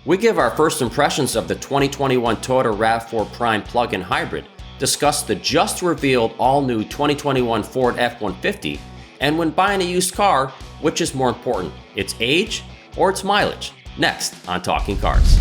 We give our first impressions of the 2021 Toyota RAV4 Prime plug-in hybrid, discuss the just revealed all-new 2021 Ford F-150, and when buying a used car, which is more important, its age or its mileage? Next on Talking Cars.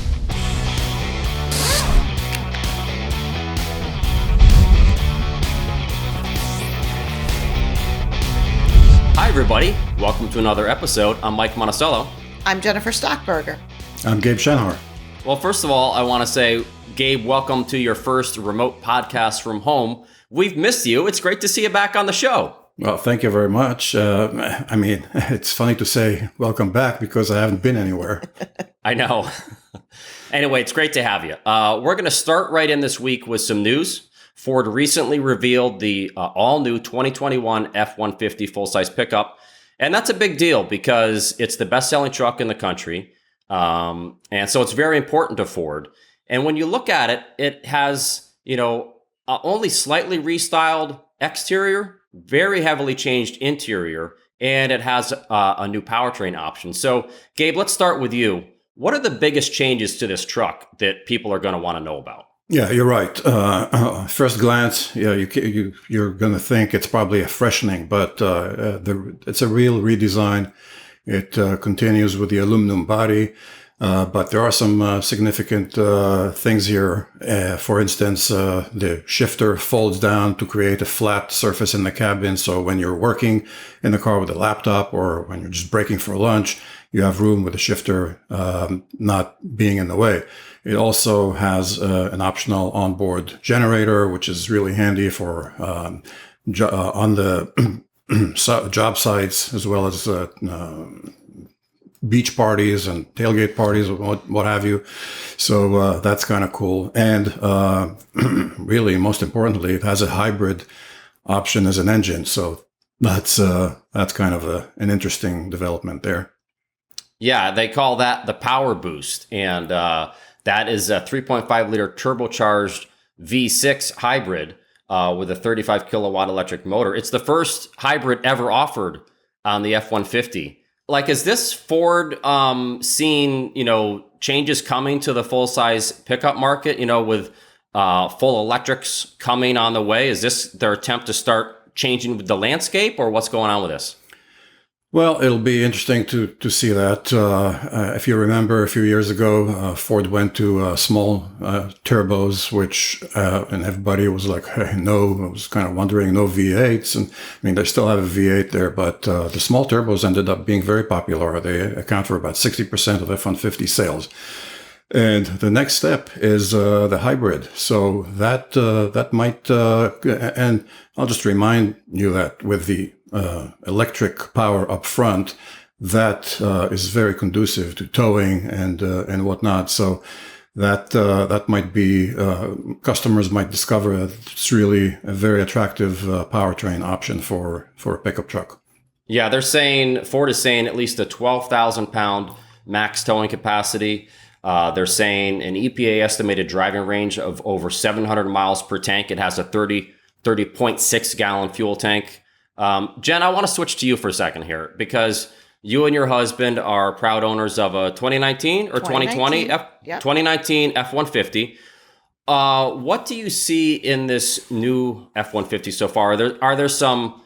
Hi everybody, welcome to another episode. I'm Mike Monticello. I'm Jennifer Stockberger. I'm Gabe Shenhauer. Well, first of all, I want to say, Gabe, welcome to your first remote podcast from home. We've missed you. It's great to see you back on the show. Well, thank you very much. It's funny to say welcome back because I haven't been anywhere. I know. Anyway, it's great to have you. We're going to start right in this week with some news. Ford recently revealed the all-new 2021 F-150 full-size pickup. And that's a big deal because it's the best-selling truck in the country. And so it's very important to Ford. And when you look at it, it has, only slightly restyled exterior, very heavily changed interior, and it has a new powertrain option. So, Gabe, let's start with you. What are the biggest changes to this truck that people are going to want to know about? Yeah, you're right. First glance, you're going to think it's probably a freshening, but it's a real redesign. It continues with the aluminum body, but there are some significant things here. For instance, the shifter folds down to create a flat surface in the cabin. So when you're working in the car with a laptop or when you're just breaking for lunch, you have room with the shifter not being in the way. It also has an optional onboard generator, which is really handy for on the job sites as well as beach parties and tailgate parties or what have you. So that's kind of cool. And really, most importantly, it has a hybrid option as an engine. So that's kind of an interesting development there. Yeah, they call that the Power Boost. And that is a 3.5 liter turbocharged V6 hybrid with a 35 kilowatt electric motor. It's the first hybrid ever offered on the F-150. Like, is this Ford seeing, changes coming to the full-size pickup market, with full electrics coming on the way? Is this their attempt to start changing the landscape, or what's going on with this? Well, it'll be interesting to see that. If you remember a few years ago, Ford went to small turbos, which and everybody was like, hey, no, I was kind of wondering, no V8s. And they still have a V8 there, but the small turbos ended up being very popular. They account for about 60% of F-150 sales. And the next step is the hybrid. So that might, and I'll just remind you that with the electric power up front, that is very conducive to towing and whatnot. So that might be customers might discover that it's really a very attractive powertrain option for a pickup truck. Yeah, Ford is saying at least a 12,000 pound max towing capacity. They're saying an EPA estimated driving range of over 700 miles per tank. It has a 30.6 gallon fuel tank. Jen, I want to switch to you for a second here because you and your husband are proud owners of a 2019 or 2020 2019 F-150. What do you see in this new F-150 so far? Are there some,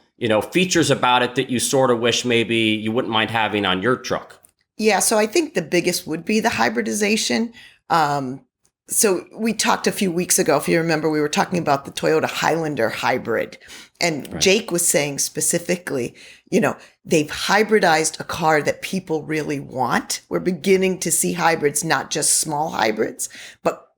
features about it that you sort of wish maybe you wouldn't mind having on your truck? Yeah, so I think the biggest would be the hybridization. So we talked a few weeks ago, if you remember, we were talking about the Toyota Highlander hybrid. And right. Jake was saying specifically, they've hybridized a car that people really want. We're beginning to see hybrids, not just small hybrids, but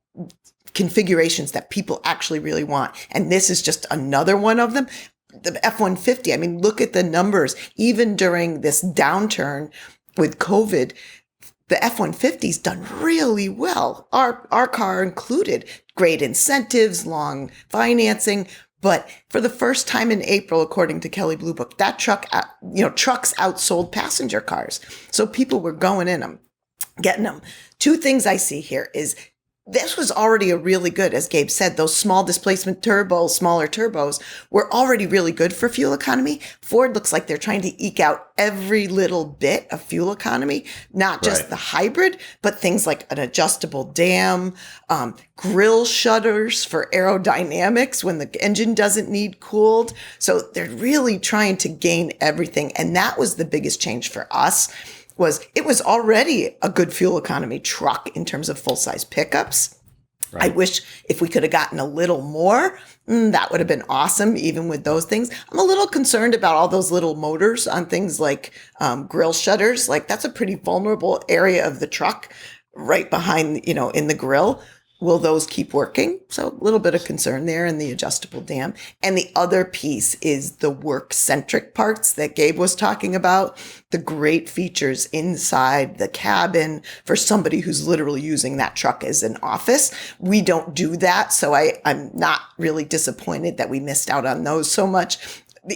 configurations that people actually really want. And this is just another one of them. The F-150, look at the numbers. Even during this downturn with COVID, the F-150's done really well. Our car included great incentives, long financing. But for the first time in April, according to Kelley Blue Book, that trucks outsold passenger cars. So people were going in them, getting them. Two things I see here is this was already a really good, as Gabe said, those small displacement turbos, smaller turbos were already really good for fuel economy. Ford looks like they're trying to eke out every little bit of fuel economy, not just the hybrid, but things like an adjustable dam, grill shutters for aerodynamics when the engine doesn't need cooled. So they're really trying to gain everything. And that was the biggest change for us. It was already a good fuel economy truck in terms of full-size pickups. Right. I wish if we could have gotten a little more, that would have been awesome, even with those things. I'm a little concerned about all those little motors on things like grill shutters. Like, that's a pretty vulnerable area of the truck right behind, in the grill. Will those keep working? So a little bit of concern there in the adjustable dam. And the other piece is the work-centric parts that Gabe was talking about, the great features inside the cabin for somebody who's literally using that truck as an office. We don't do that, so I'm not really disappointed that we missed out on those so much.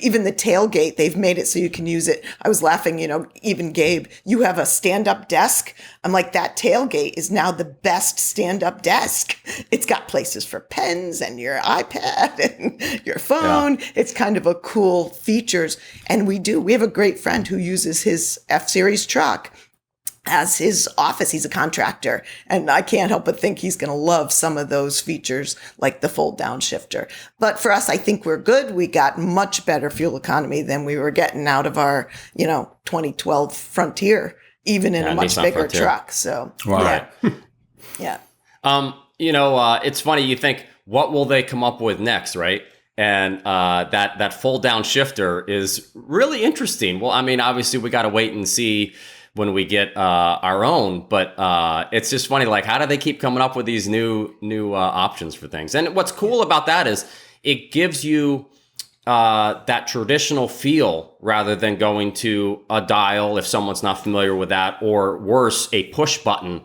Even the tailgate, they've made it so you can use it. I was laughing, even Gabe, you have a stand-up desk. I'm like, that tailgate is now the best stand-up desk. It's got places for pens and your iPad and your phone. Yeah. It's kind of a cool features. And we have a great friend who uses his F-Series truck as his office. He's a contractor, and I can't help but think he's going to love some of those features like the fold down shifter. But for us, I think we're good. We got much better fuel economy than we were getting out of our, 2012 Frontier, even in a much bigger Frontier truck. So, wow. Yeah. It's funny. You think, what will they come up with next, right? And that fold down shifter is really interesting. Well, I mean, obviously we got to wait and see when we get our own, but it's just funny, like, how do they keep coming up with these new options for things? And what's cool about that is it gives you that traditional feel rather than going to a dial if someone's not familiar with that, or worse, a push button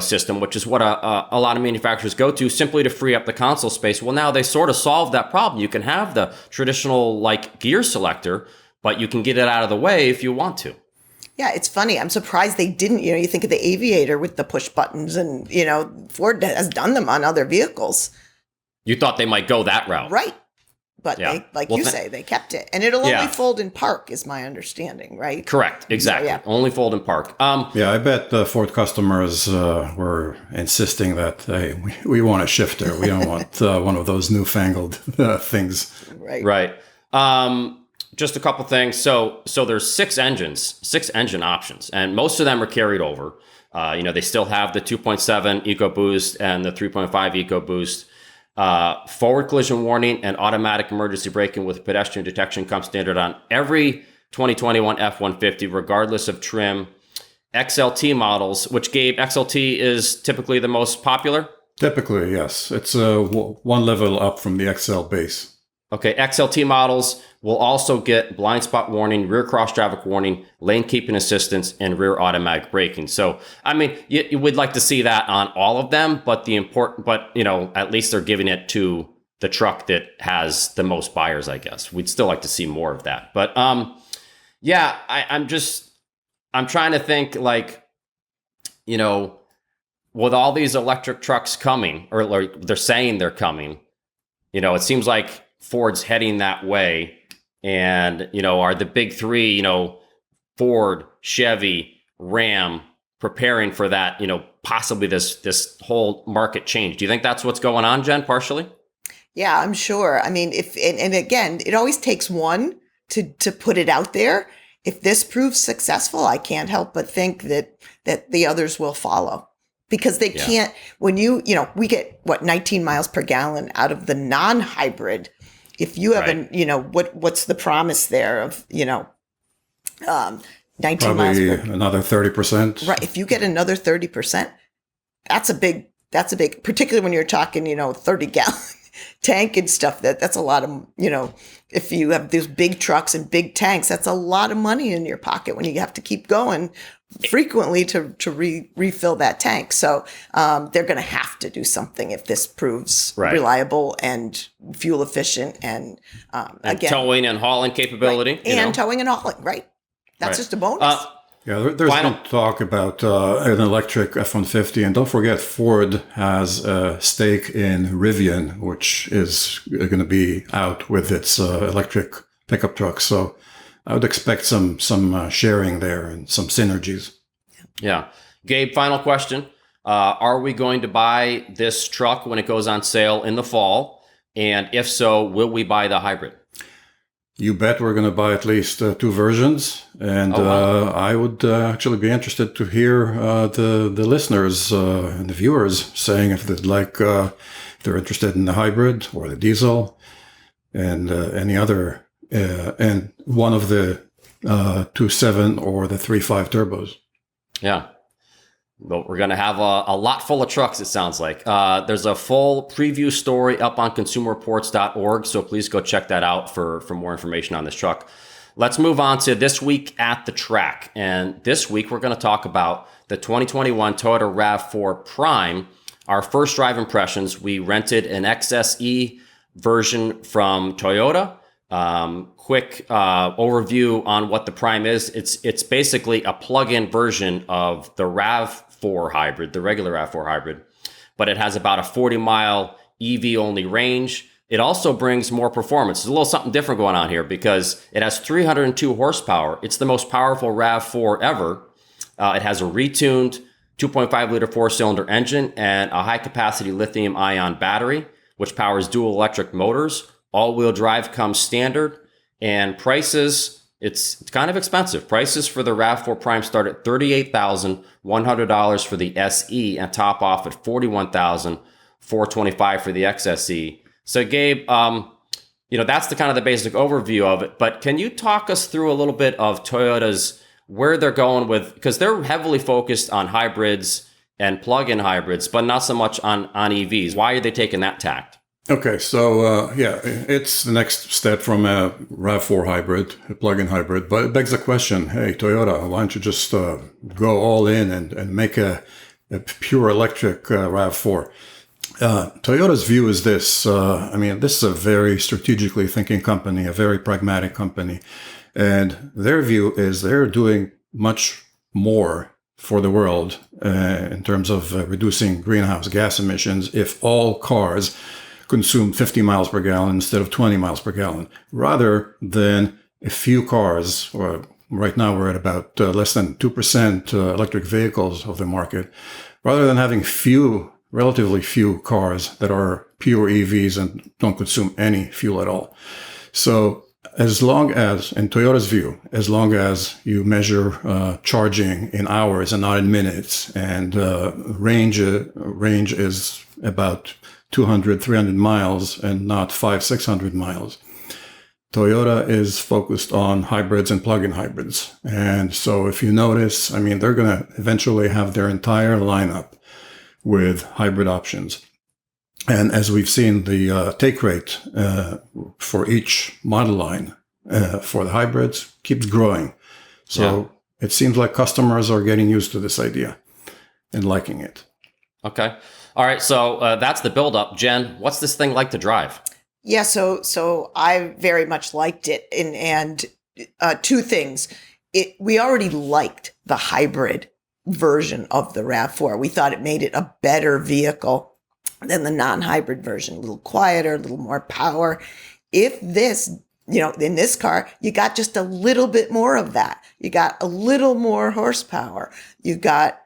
system, which is what a lot of manufacturers go to simply to free up the console space. Well, now they sort of solved that problem. You can have the traditional like gear selector, but you can get it out of the way if you want to. Yeah, it's funny. I'm surprised they didn't. You think of the Aviator with the push buttons, and, Ford has done them on other vehicles. You thought they might go that route. Right. But they kept it. And it'll only fold in park, is my understanding, right? Correct. Exactly. So, Only fold in park. I bet the Ford customers were insisting that, hey, we want a shifter. We don't want one of those newfangled things. Right. Just a couple things. So there's six engine options, and most of them are carried over. They still have the 2.7 EcoBoost and the 3.5 EcoBoost. Forward collision warning and automatic emergency braking with pedestrian detection come standard on every 2021 F-150, regardless of trim. XLT models, which Gabe, XLT is typically the most popular? Typically, yes. It's one level up from the XL base. Okay, XLT models will also get blind spot warning, rear cross traffic warning, lane keeping assistance, and rear automatic braking. So, I mean, you would like to see that on all of them, but at least they're giving it to the truck that has the most buyers, I guess. We'd still like to see more of that. But I'm trying to think, like, with all these electric trucks coming, or they're saying they're coming, it seems like Ford's heading that way. And, are the big three, Ford, Chevy, Ram, preparing for that, possibly this whole market change? Do you think that's what's going on, Jen, partially? Yeah, I'm sure. I mean, and again, it always takes one to put it out there. If this proves successful, I can't help but think that the others will follow. Because they can't, when we get 19 miles per gallon out of the non-hybrid. If you have what's the promise there of, 19 Probably miles per another 30%. Right. If you get another 30%, that's a big, particularly when you're talking, 30-gallon tank and stuff, that's a lot of, if you have those big trucks and big tanks, that's a lot of money in your pocket when you have to keep going frequently to refill that tank. So they're going to have to do something if this proves reliable and fuel efficient and again, towing and hauling capability. And towing and hauling, right? That's just a bonus. Yeah, there's Final- been talk about an electric F-150, and don't forget Ford has a stake in Rivian, which is going to be out with its electric pickup truck. So I would expect some sharing there and some synergies. Yeah. Gabe, final question. Are we going to buy this truck when it goes on sale in the fall? And if so, will we buy the hybrid? You bet we're going to buy at least 2 versions. And I would actually be interested to hear the listeners and the viewers saying if they'd like, if they're interested in the hybrid or the diesel and any other, and one of the 2.7 or the 3.5 turbos. Yeah. Well, we're going to have a lot full of trucks, it sounds like. There's a full preview story up on consumerreports.org, so please go check that out for more information on this truck. Let's move on to this week at the track. And this week, we're going to talk about the 2021 Toyota RAV4 Prime. Our first drive impressions, we rented an XSE version from Toyota. Quick overview on what the Prime is. It's basically a plug-in version of the RAV4 hybrid, the regular RAV4 hybrid, but it has about a 40-mile EV-only range. It also brings more performance. There's a little something different going on here because it has 302 horsepower. It's the most powerful RAV4 ever. It has a retuned 2.5-liter 4-cylinder engine and a high-capacity lithium-ion battery, which powers dual electric motors. All-wheel drive comes standard, and prices, it's kind of expensive. Prices for the RAV4 Prime start at $38,100 for the SE and top off at $41,425 for the XSE. So Gabe, that's the kind of the basic overview of it, but can you talk us through a little bit of Toyota's, where they're going with, because they're heavily focused on hybrids and plug-in hybrids, but not so much on EVs. Why are they taking that tact? Okay, so it's the next step from a RAV4 hybrid, a plug-in hybrid, but it begs the question, hey, Toyota, why don't you just go all in and make a pure electric RAV4? Toyota's view is this. This is a very strategically thinking company, a very pragmatic company. And their view is they're doing much more for the world in terms of reducing greenhouse gas emissions if all cars consume 50 miles per gallon instead of 20 miles per gallon, rather than a few cars, or right now we're at about less than 2% electric vehicles of the market, rather than having relatively few cars that are pure EVs and don't consume any fuel at all. So as long as, in Toyota's view, as long as you measure charging in hours and not in minutes, and range is about 200, 300 miles and not 500-600 miles. Toyota is focused on hybrids and plug-in hybrids. And so if you notice, they're going to eventually have their entire lineup with hybrid options. And as we've seen, the take rate for each model line for the hybrids keeps growing. So It seems like customers are getting used to this idea and liking it. Okay. All right. So that's the buildup. Jen, what's this thing like to drive? Yeah, so I very much liked it. And 2 things. We already liked the hybrid version of the RAV4. We thought it made it a better vehicle than the non-hybrid version, a little quieter, a little more power. If this, in this car, you got just a little bit more of that. You got a little more horsepower. You got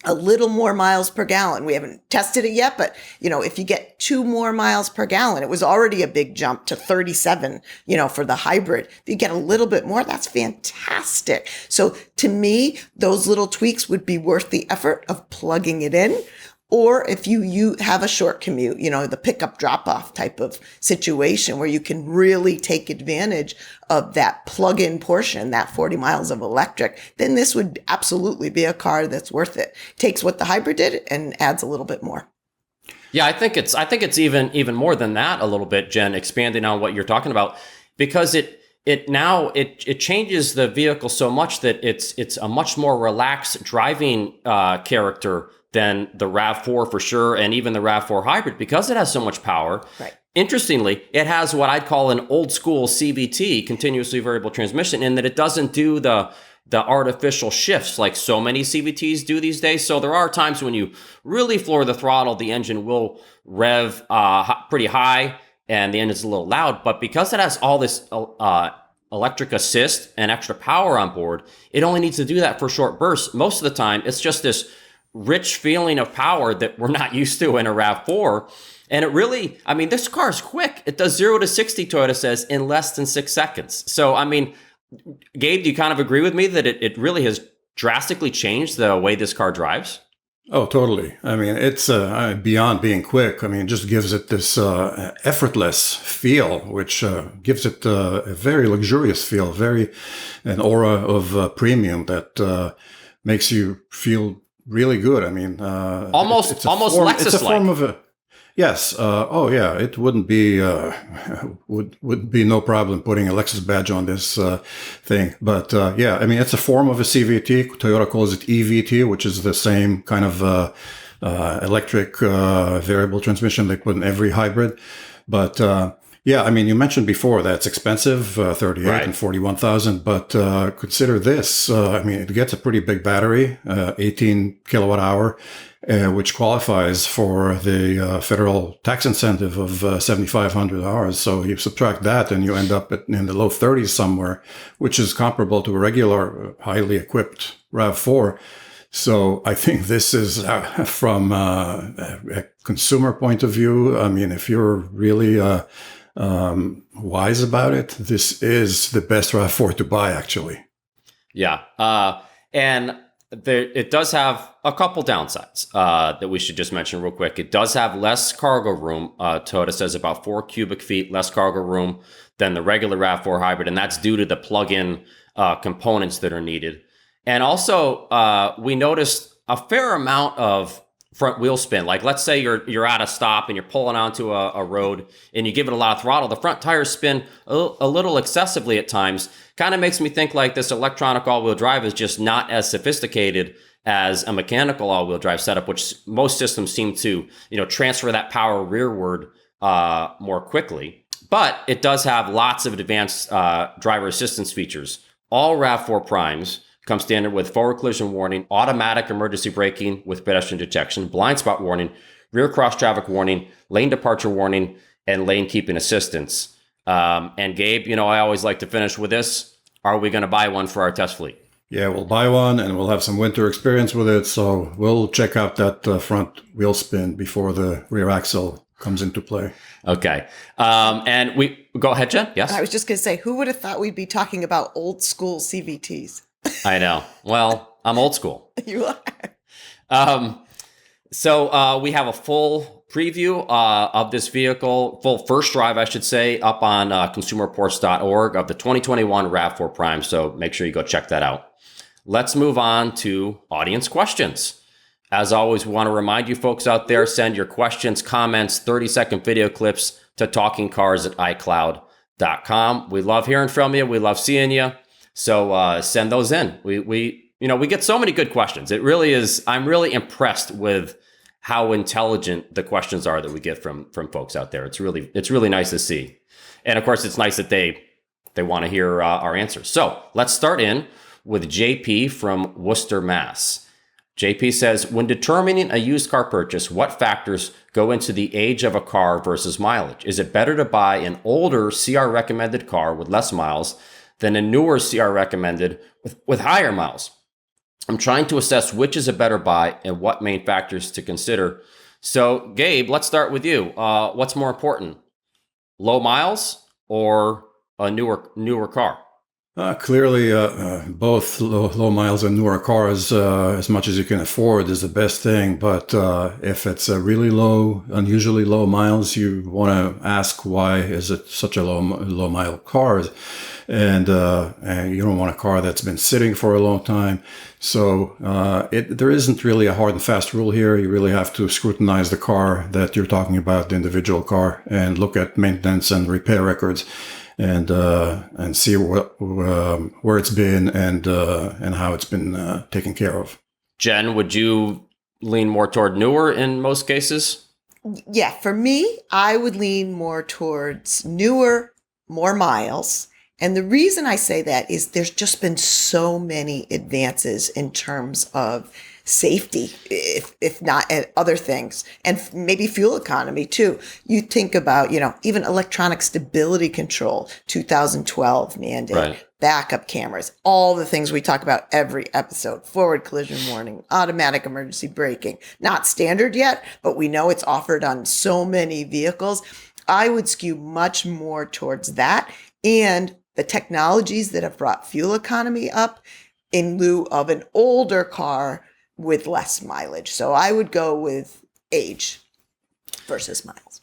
a little more miles per gallon. We haven't tested it yet, but if you get 2 more miles per gallon, it was already a big jump to 37, for the hybrid. If you get a little bit more, that's fantastic. So to me, those little tweaks would be worth the effort of plugging it in. Or if you have a short commute, the pickup drop-off type of situation where you can really take advantage of that plug-in portion, that 40 miles of electric, then this would absolutely be a car that's worth it. Takes what the hybrid did and adds a little bit more. Yeah, I think it's even more than that a little bit, Jen, expanding on what you're talking about, because it changes the vehicle so much that it's a much more relaxed driving character than the RAV4 for sure, and even the RAV4 hybrid, because it has so much power. Right. Interestingly, it has what I'd call an old school CVT, continuously variable transmission, in that it doesn't do the the artificial shifts like so many CVTs do these days. So there are times when you really floor the throttle, the engine will rev pretty high and the engine's a little loud. But because it has all this electric assist and extra power on board, it only needs to do that for short bursts. Most of the time, it's just this rich feeling of power that we're not used to in a RAV4. And it really, I mean, this car is quick. It does 0 to 60, Toyota says, in less than 6 seconds. So, I mean, Gabe, do you kind of agree with me that it really has drastically changed the way this car drives? Oh, totally. I mean, it's beyond being quick. I mean, it just gives it this effortless feel, which gives it a very luxurious feel, an aura of premium that makes you feel really good. I mean, almost Lexus-like. It's a form of a yes. Oh, yeah. It wouldn't be would be no problem putting a Lexus badge on this thing. But yeah, I mean, it's a form of a CVT. Toyota calls it EVT, which is the same kind of electric variable transmission they put in every hybrid. But yeah, I mean, you mentioned before that's expensive, 38 Right. and 41,000. But consider this. I mean, it gets a pretty big battery, 18 kilowatt hour. Which qualifies for the federal tax incentive of $7,500. So you subtract that and you end up in the low 30s somewhere, which is comparable to a regular, highly equipped RAV4. So I think this is from a consumer point of view. I mean, if you're really wise about it, this is the best RAV4 to buy, actually. Yeah. And it does have a couple downsides that we should just mention real quick. It does have less cargo room. Toyota says about 4 cubic feet less cargo room than the regular RAV4 hybrid, and that's due to the plug-in components that are needed. And also, we noticed a fair amount of front wheel spin. Like, let's say you're at a stop and you're pulling onto a road and you give it a lot of throttle. The front tires spin a little excessively at times. Kind of makes me think like this electronic all-wheel drive is just not as sophisticated as a mechanical all-wheel drive setup, which most systems seem to, transfer that power rearward more quickly. But it does have lots of advanced driver assistance features. All RAV4 Primes come standard with forward collision warning, automatic emergency braking with pedestrian detection, blind spot warning, rear cross traffic warning, lane departure warning, and lane keeping assistance. And Gabe, I always like to finish with this. Are we going to buy one for our test fleet? Yeah, we'll buy one and we'll have some winter experience with it. So we'll check out that front wheel spin before the rear axle comes into play. Okay. And we go ahead, Jen. Yes. I was just going to say, who would have thought we'd be talking about old school CVTs? I know. Well, I'm old school. You are. So we have a full preview of this vehicle, full first drive, I should say, up on consumerreports.org of the 2021 RAV4 Prime. So make sure you go check that out. Let's move on to audience questions. As always, we want to remind you folks out there, send your questions, comments, 30-second video clips to talkingcars@icloud.com. We love hearing from you. We love seeing you. So send those in. We get so many good questions. It really is. I'm really impressed with how intelligent the questions are that we get from folks out there. It's really nice to see. And of course, it's nice that they want to hear our answers. So let's start in with JP from Worcester, Mass. JP says, when determining a used car purchase, what factors go into the age of a car versus mileage? Is it better to buy an older CR recommended car with less miles than a newer CR recommended with higher miles? I'm trying to assess which is a better buy and what main factors to consider. So, Gabe, let's start with you. What's more important, low miles or a newer car? Clearly, both low miles and newer cars, as much as you can afford, is the best thing. But if it's a really low, unusually low miles, you want to ask why is it such a low mile car, and you don't want a car that's been sitting for a long time. So there isn't really a hard and fast rule here. You really have to scrutinize the car that you're talking about, the individual car, and look at maintenance and repair records. And see where it's been and how it's been taken care of. Jen, would you lean more toward newer in most cases? Yeah, for me, I would lean more towards newer, more miles, And the reason I say that is there's just been so many advances in terms of safety, if not other things, and maybe fuel economy too. You think about, even electronic stability control, 2012 mandate, Right. backup cameras, all the things we talk about every episode, forward collision warning, automatic emergency braking, not standard yet, but we know it's offered on so many vehicles. I would skew much more towards that and the technologies that have brought fuel economy up in lieu of an older car with less mileage. So I would go with age versus miles.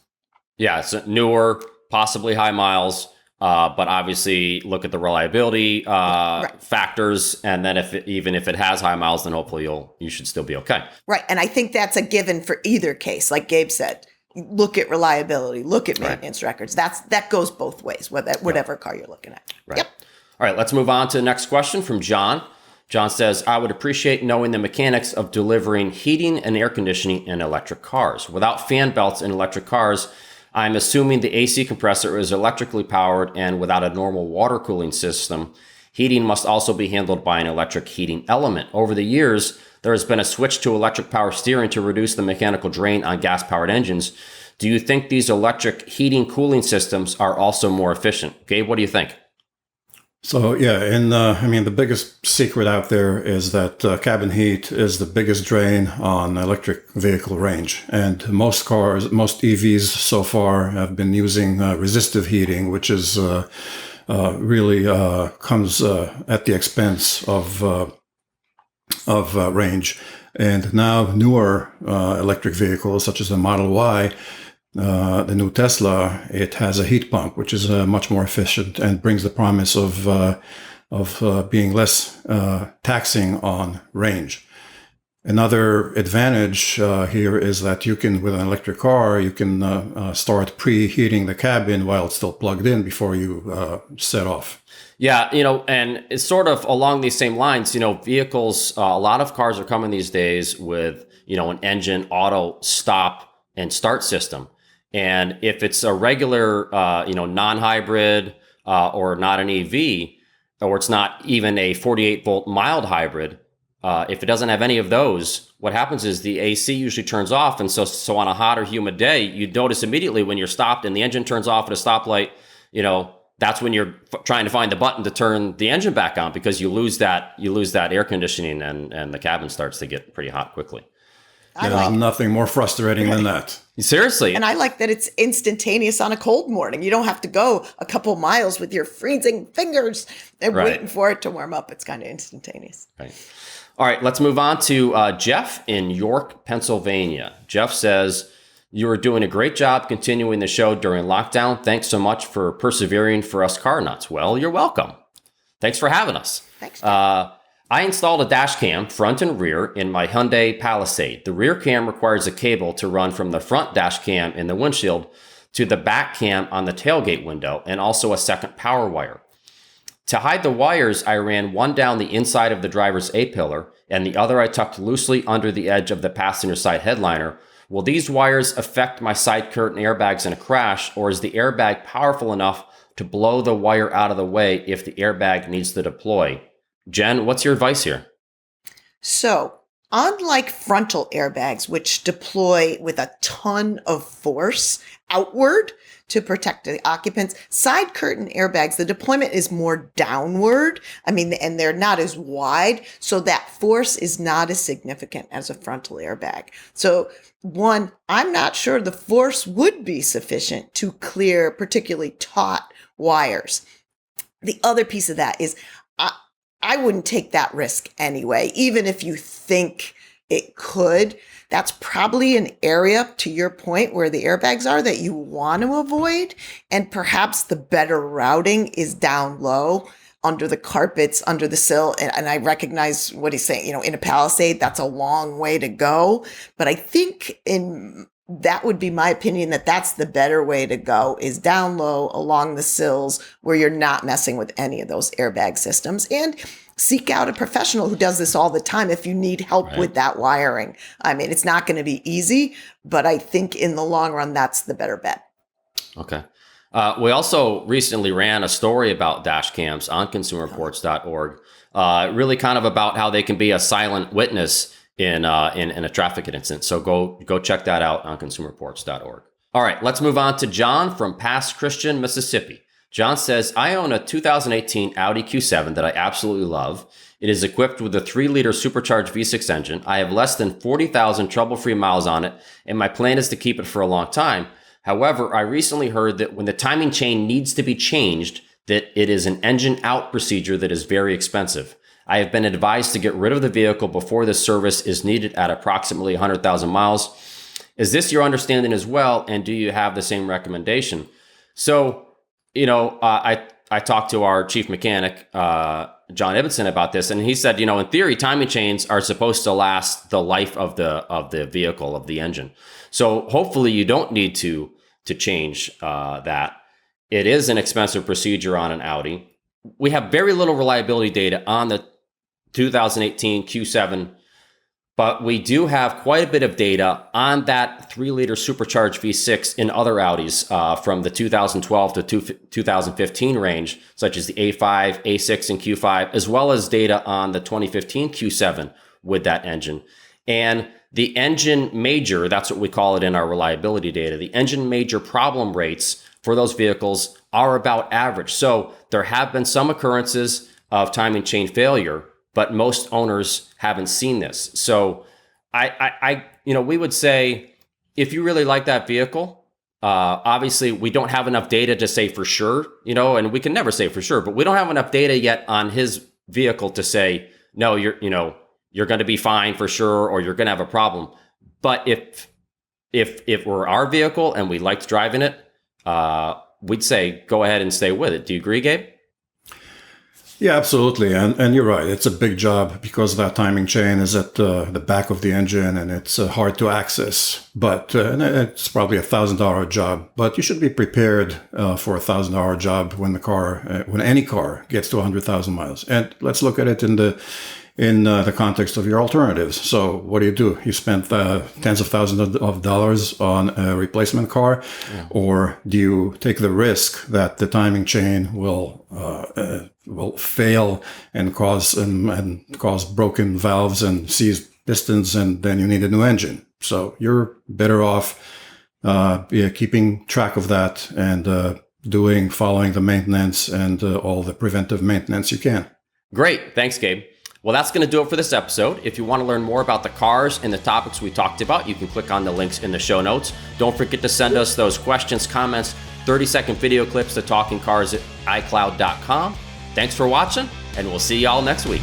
Yeah, it's newer, possibly high miles, but obviously look at the reliability factors, and then even if it has high miles, then hopefully you should still be okay. Right, and I think that's a given for either case. Like Gabe said, look at reliability, look at maintenance records. That goes both ways, whatever car you're looking at. Right. Yep. All right, let's move on to the next question from John. John says, I would appreciate knowing the mechanics of delivering heating and air conditioning in electric cars. Without fan belts in electric cars, I'm assuming the AC compressor is electrically powered, and without a normal water cooling system, heating must also be handled by an electric heating element. Over the years, there has been a switch to electric power steering to reduce the mechanical drain on gas-powered engines. Do you think these electric heating cooling systems are also more efficient? Gabe, what do you think? So yeah, the biggest secret out there is that cabin heat is the biggest drain on electric vehicle range. And most EVs so far have been using resistive heating, which is really comes at the expense of range. And now newer electric vehicles, such as the Model Y, the new Tesla, it has a heat pump, which is much more efficient and brings the promise of being less taxing on range. Another advantage here is that you can, with an electric car, you can start preheating the cabin while it's still plugged in before you set off. Yeah, and it's sort of along these same lines, vehicles, a lot of cars are coming these days with, an engine auto stop and start system. And if it's a regular, non-hybrid or not an EV, or it's not even a 48-volt mild hybrid, if it doesn't have any of those, what happens is the AC usually turns off. And so on a hot or humid day, you notice immediately when you're stopped and the engine turns off at a stoplight, that's when you're trying to find the button to turn the engine back on, because you lose that air conditioning and the cabin starts to get pretty hot quickly. There's nothing more frustrating than that. Seriously. And I like that it's instantaneous on a cold morning. You don't have to go a couple miles with your freezing fingers and waiting for it to warm up. It's kind of instantaneous. Right. All right, let's move on to Jeff in York, Pennsylvania. Jeff says, you are doing a great job continuing the show during lockdown. Thanks so much for persevering for us car nuts. Well, you're welcome. Thanks for having us. Thanks, Jeff. I installed a dash cam, front and rear, in my Hyundai Palisade. The rear cam requires a cable to run from the front dash cam in the windshield to the back cam on the tailgate window, and also a second power wire. To hide the wires, I ran one down the inside of the driver's A-pillar, and the other I tucked loosely under the edge of the passenger side headliner. Will these wires affect my side curtain airbags in a crash, or is the airbag powerful enough to blow the wire out of the way if the airbag needs to deploy? Jen, what's your advice here? So, unlike frontal airbags, which deploy with a ton of force outward to protect the occupants, side curtain airbags, the deployment is more downward. And they're not as wide, so that force is not as significant as a frontal airbag. So, one, I'm not sure the force would be sufficient to clear particularly taut wires. The other piece of that is I wouldn't take that risk anyway, even if you think it could. That's probably an area, to your point, where the airbags are that you want to avoid. And perhaps the better routing is down low, under the carpets, under the sill. And I recognize what he's saying, in a Palisade, that's a long way to go. But I think that would be my opinion, that's the better way to go, is down low along the sills where you're not messing with any of those airbag systems, and seek out a professional who does this all the time if you need help with that wiring. It's not going to be easy, but I think in the long run, that's the better bet. Okay. We also recently ran a story about dash cams on consumerreports.org, really kind of about how they can be a silent witness in a traffic incident. So go check that out on consumerreports.org. All right, let's move on to John from Pass Christian, Mississippi. John says, I own a 2018 Audi Q7 that I absolutely love. It is equipped with a 3-liter supercharged V6 engine. I have less than 40,000 trouble-free miles on it, and my plan is to keep it for a long time. However, I recently heard that when the timing chain needs to be changed, that it is an engine out procedure that is very expensive. I have been advised to get rid of the vehicle before this service is needed at approximately 100,000 miles. Is this your understanding as well? And do you have the same recommendation? So, I talked to our chief mechanic, John Ibbotson, about this, and he said, in theory, timing chains are supposed to last the life of the vehicle, of the engine. So hopefully you don't need to change that. It is an expensive procedure on an Audi. We have very little reliability data on the 2018 Q7, but we do have quite a bit of data on that 3-liter supercharged V6 in other Audis from the 2012 to 2015 range, such as the A5, A6, and Q5, as well as data on the 2015 Q7 with that engine. And the engine major, that's what we call it in our reliability data, the engine major problem rates for those vehicles are about average. So there have been some occurrences of timing chain failure, but most owners haven't seen this. So we would say, if you really like that vehicle, obviously we don't have enough data to say for sure, and we can never say for sure, but we don't have enough data yet on his vehicle to say, no, you're going to be fine for sure, or you're going to have a problem. But if it were our vehicle and we liked driving it, we'd say, go ahead and stay with it. Do you agree, Gabe? Yeah, absolutely. And you're right. It's a big job because that timing chain is at the back of the engine and it's hard to access. But it's probably $1,000 job. But you should be prepared for $1,000 job when any car gets to 100,000 miles. And let's look at it in the context of your alternatives. So what do? You spend tens of thousands of dollars on a replacement car, or do you take the risk that the timing chain will fail and cause broken valves and seize pistons, and then you need a new engine? So you're better off keeping track of that and following the maintenance and all the preventive maintenance you can. Great. Thanks, Gabe. Well, that's going to do it for this episode. If you want to learn more about the cars and the topics we talked about, you can click on the links in the show notes. Don't forget to send us those questions, comments, 30-second video clips to TalkingCars@icloud.com. Thanks for watching, and we'll see y'all next week.